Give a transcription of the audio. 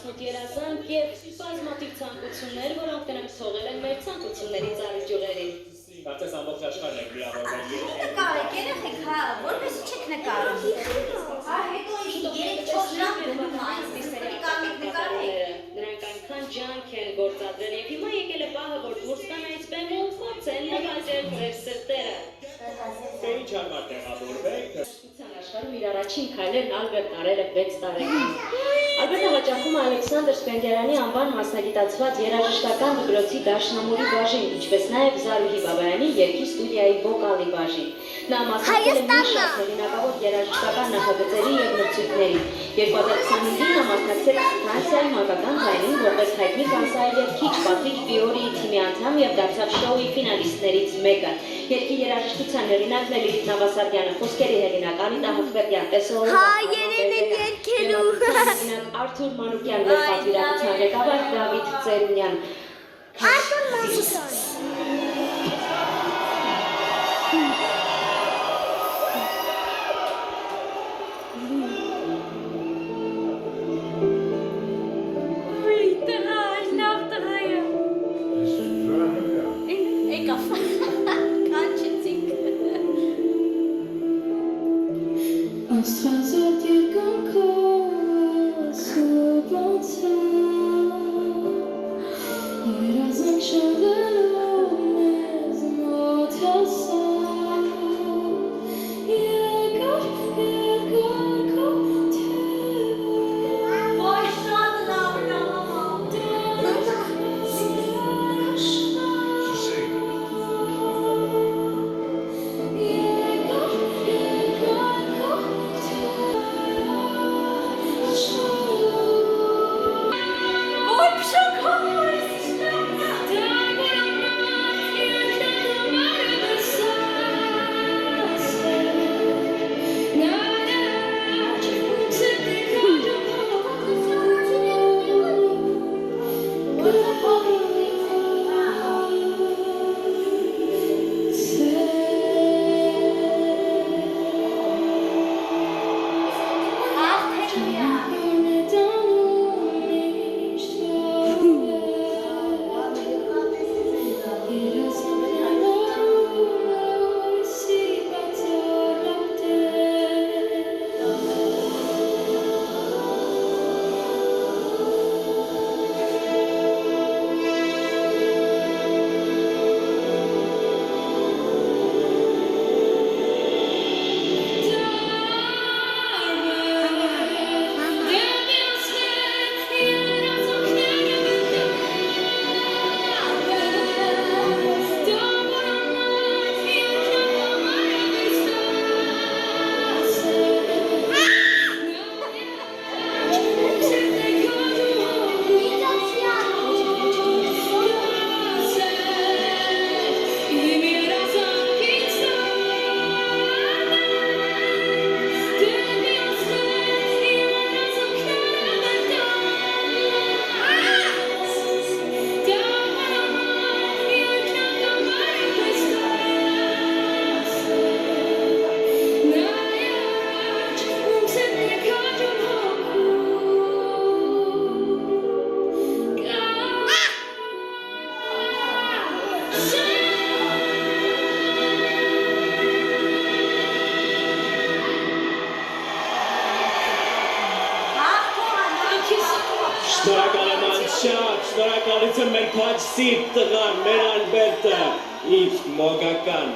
18 երազանք և բազմաթիվ ցանկություններ, որոնք նրանք թողել են մեր ցանկություններից առիճյուղերին։ Կարծես ամբողջ աշխարհն եք միավորվել երեխեք։ Նկարեք, երեխեք, հա, որպես չեք նկարում։ Հա, հետո ինչ 3-4 ժամ գնում այս դիսերիալի նկարեք։ Նրանք այնքան ջանք են գործադրել և հիմա եկել է պահը, որ դուրս գան այս բեմում, փորձեն նվաճել ձեր սրտերը։ Թե ինչ համար տեղավորվեք։ Աշխարհում իր առաջին քայլերն Ալբերտն արել է 6 տարեկան։ Ալբերտը հաճախում է Ալեքսանդր Սպենդիարյանի անվան մասնագիտացված երաժշտական դպրոցի դաշնամուրի բաժին, ինչպես նաև Զարուհի Բաբայանի երգի ստուդիայի վոկալի բաժին։ Նա մասնակցել է մի շարք հեղինակավոր երաժշտական նախագծերի և մրցույթների։ 2025-ին նա մասնակցել է Ֆրանսիայի մանկական ձայնին որպես հայտնի կանսայի երգիչ Պատրիկ Ֆիորիի թիմի անդամ և դարձավ շոուի ֆինալիստներից մեկը։ Երգի երաժշտության հեղինակն է Լիլիթ Նավասարդյանը, խոսքերի հեղինակ Անիտա Հակոբյան, տեսողը Արթուր Մանուկյան, մեր պատվիրակության ղեկավար Դավիթ Ծերունյան։ Արթուր Մանուկյան։ Շնորհակալ եմ անշատ, շնորհակալություն մեր քաջ սիրտ տղան, մեր Ալբերտը, իր մոգական